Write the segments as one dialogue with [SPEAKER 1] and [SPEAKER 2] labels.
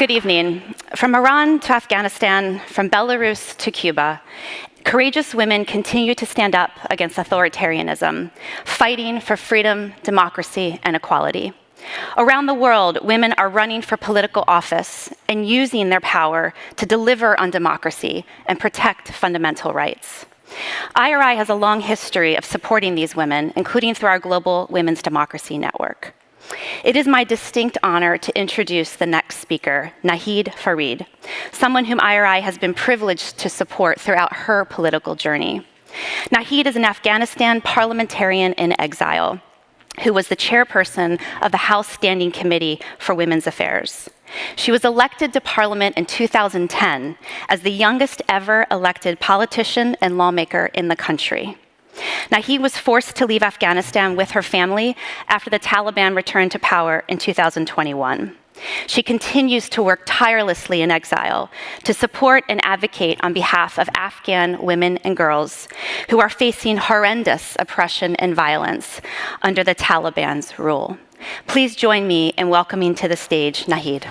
[SPEAKER 1] Good evening. From Iran to Afghanistan, from Belarus to Cuba, courageous women continue to stand up against authoritarianism, fighting for freedom, democracy, and equality. Around the world, women are running for political office and using their power to deliver on democracy and protect fundamental rights. IRI has a long history of supporting these women, including through our Global Women's Democracy Network. It is my distinct honor to introduce the next speaker, Naheed Farid, someone whom IRI has been privileged to support throughout her political journey. Naheed is an Afghanistan parliamentarian in exile who was the chairperson of the House Standing Committee for Women's Affairs. She was elected to Parliament in 2010 as the youngest ever elected politician and lawmaker in the country. Naheed was forced to leave Afghanistan with her family after the Taliban returned to power in 2021. She continues to work tirelessly in exile to support and advocate on behalf of Afghan women and girls who are facing horrendous oppression and violence under the Taliban's rule. Please join me in welcoming to the stage Naheed.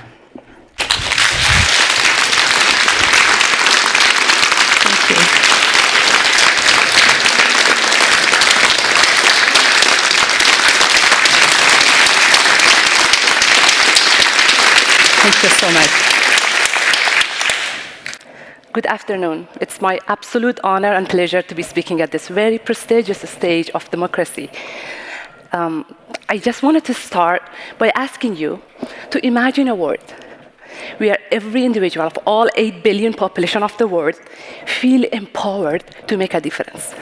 [SPEAKER 2] Thank you. Thank you so much. Good afternoon. It's my absolute honor and pleasure to be speaking at this very prestigious stage of democracy. I just wanted to start by asking you to imagine a world where every individual of all 8 billion population of the world feel empowered to make a difference.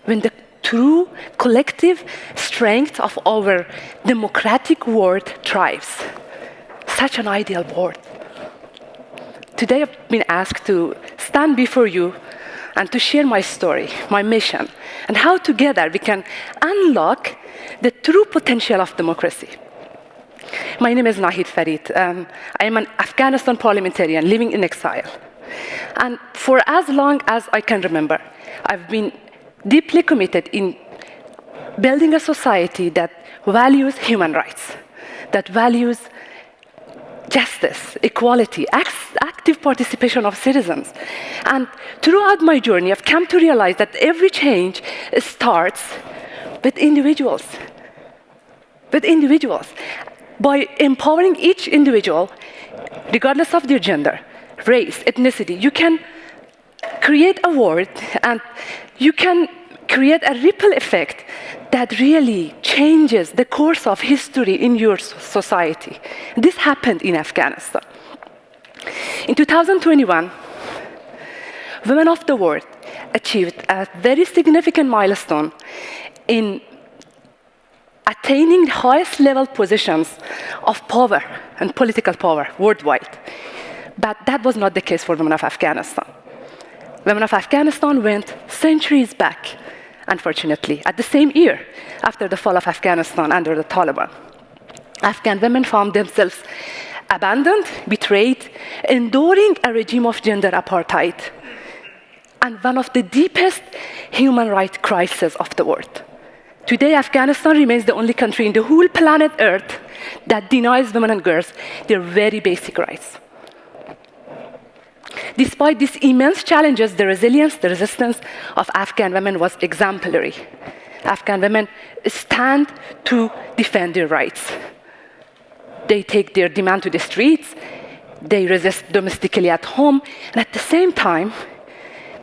[SPEAKER 2] When the true collective strength of our democratic world thrives. Such an ideal world. Today I've been asked to stand before you and to share my story, my mission, and how together we can unlock the true potential of democracy. My name is Naheed Farid. I am an Afghanistan parliamentarian living in exile. And for as long as I can remember, I've been deeply committed in building a society that values human rights, that values justice, equality, active participation of citizens. And throughout my journey, I've come to realize that every change starts with individuals. By empowering each individual, regardless of their gender, race, ethnicity, you can create a world and you can create a ripple effect that really changes the course of history in your society. This happened in Afghanistan. In 2021, women of the world achieved a very significant milestone in attaining highest level positions of power and political power worldwide. But that was not the case for women of Afghanistan. Women of Afghanistan went centuries back, unfortunately, at the same year after the fall of Afghanistan under the Taliban. Afghan women found themselves abandoned, betrayed, enduring a regime of gender apartheid, and one of the deepest human rights crises of the world. Today, Afghanistan remains the only country in the whole planet Earth that denies women and girls their very basic rights. Despite these immense challenges, the resilience, the resistance of Afghan women was exemplary. Afghan women stand to defend their rights. They take their demand to the streets, they resist domestically at home, and at the same time,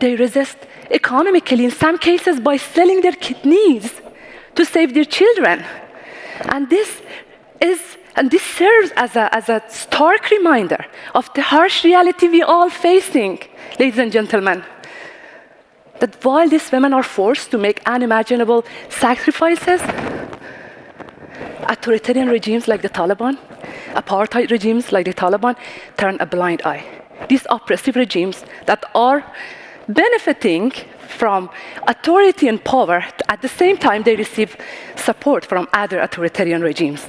[SPEAKER 2] they resist economically, in some cases by selling their kidneys to save their children. And this serves as a stark reminder of the harsh reality we all facing, ladies and gentlemen. That while these women are forced to make unimaginable sacrifices, authoritarian regimes like the Taliban, apartheid regimes like the Taliban, turn a blind eye. These oppressive regimes that are benefiting from authority and power, at the same time they receive support from other authoritarian regimes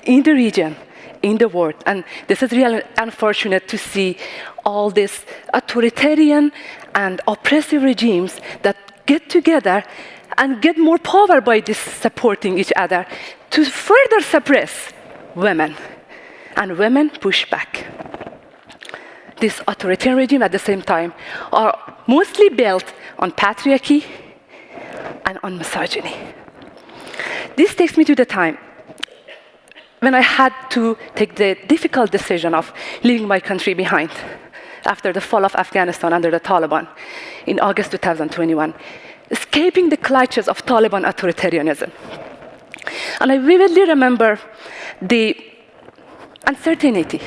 [SPEAKER 2] in the region, in the world. And this is really unfortunate to see all these authoritarian and oppressive regimes that get together and get more power by this supporting each other to further suppress women and women push back. This authoritarian regime at the same time are mostly built on patriarchy and on misogyny. This takes me to the time when I had to take the difficult decision of leaving my country behind after the fall of Afghanistan under the Taliban in August 2021, escaping the clutches of Taliban authoritarianism. And I vividly remember the uncertainty,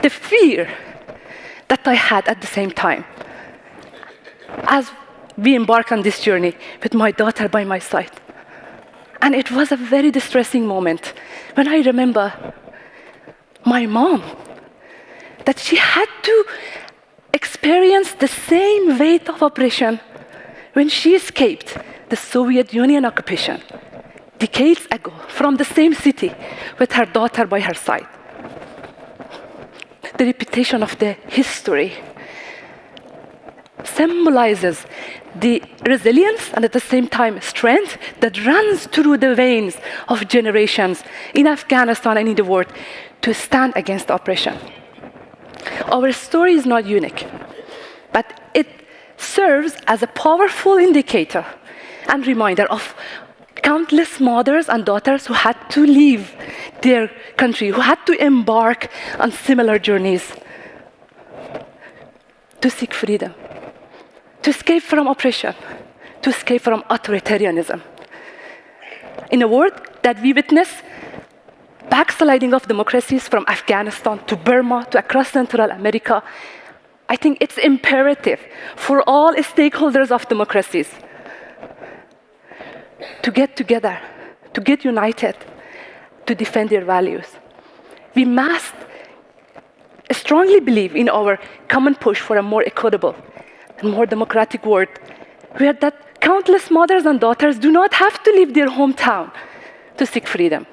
[SPEAKER 2] the fear that I had at the same time as we embark on this journey with my daughter by my side. And it was a very distressing moment when I remember my mom, that she had to experience the same weight of oppression when she escaped the Soviet Union occupation decades ago from the same city with her daughter by her side. The repetition of the history symbolizes the resilience and at the same time strength that runs through the veins of generations in Afghanistan and in the world to stand against oppression. Our story is not unique, but it serves as a powerful indicator and reminder of countless mothers and daughters who had to leave their country, who had to embark on similar journeys to seek freedom, to escape from oppression, to escape from authoritarianism. In a world that we witness backsliding of democracies from Afghanistan to Burma to across Central America, I think it's imperative for all stakeholders of democracies to get together, to get united, to defend their values. We must strongly believe in our common push for a more equitable and more democratic world, where that countless mothers and daughters do not have to leave their hometown to seek freedom.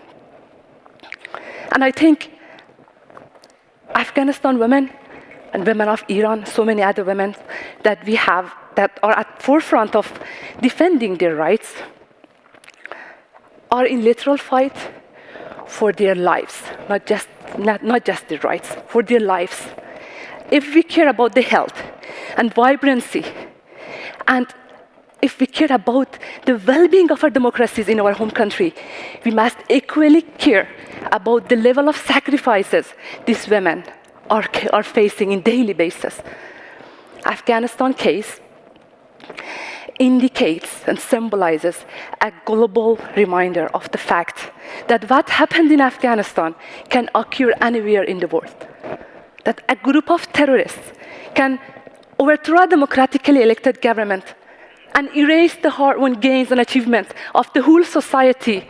[SPEAKER 2] And I think Afghanistan women and women of Iran, so many other women that we have that are at forefront of defending their rights, are in literal fight for their lives, not just their rights, for their lives. If we care about the health and vibrancy, and if we care about the well-being of our democracies in our home country, we must equally care about the level of sacrifices these women are facing on a daily basis. Afghanistan case indicates and symbolizes a global reminder of the fact that what happened in Afghanistan can occur anywhere in the world. That a group of terrorists can overthrow a democratically elected government and erase the hard-won gains and achievements of the whole society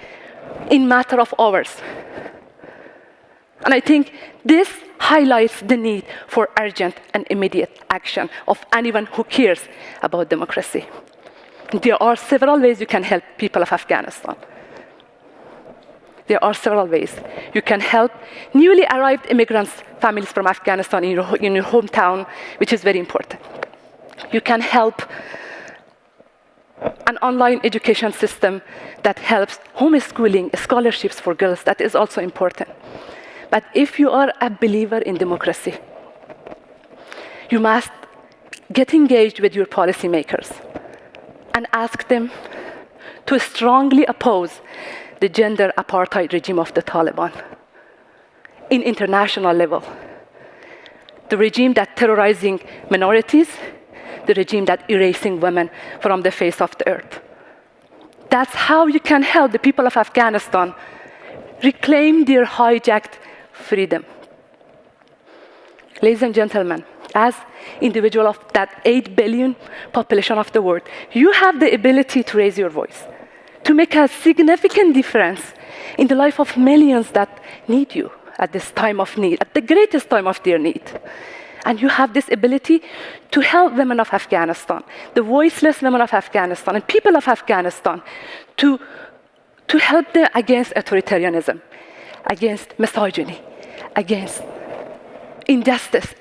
[SPEAKER 2] in a matter of hours. And I think this highlights the need for urgent and immediate action of anyone who cares about democracy. There are several ways you can help people of Afghanistan. There are several ways. You can help newly arrived immigrants, families from Afghanistan in your hometown, which is very important. You can help an online education system that helps homeschooling, scholarships for girls. That is also important. But if you are a believer in democracy, you must get engaged with your policymakers and ask them to strongly oppose the gender apartheid regime of the Taliban in international level. The regime that terrorizing minorities, the regime that erasing women from the face of the earth. That's how you can help the people of Afghanistan reclaim their hijacked freedom. Ladies and gentlemen, as individual of that 8 billion population of the world, you have the ability to raise your voice, to make a significant difference in the life of millions that need you at this time of need, at the greatest time of their need. And you have this ability to help women of Afghanistan, the voiceless women of Afghanistan, and people of Afghanistan to help them against authoritarianism, against misogyny, against injustice,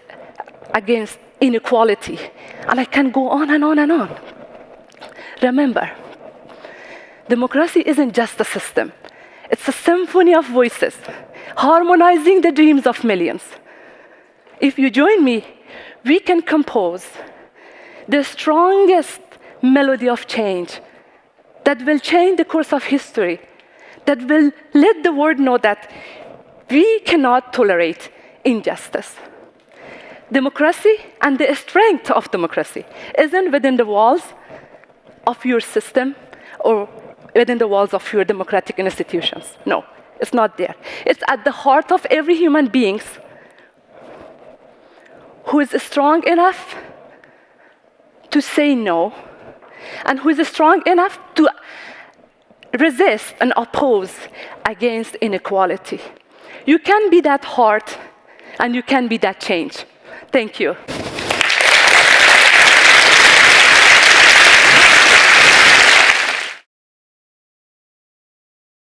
[SPEAKER 2] against inequality. And I can go on and on and on. Remember, democracy isn't just a system. It's a symphony of voices, harmonizing the dreams of millions. If you join me, we can compose the strongest melody of change that will change the course of history, that will let the world know that we cannot tolerate injustice. Democracy and the strength of democracy isn't within the walls of your system or within the walls of your democratic institutions. No, it's not there. It's at the heart of every human being who is strong enough to say no, and who is strong enough to resist and oppose against inequality. You can be that heart, and you can be that change. Thank you.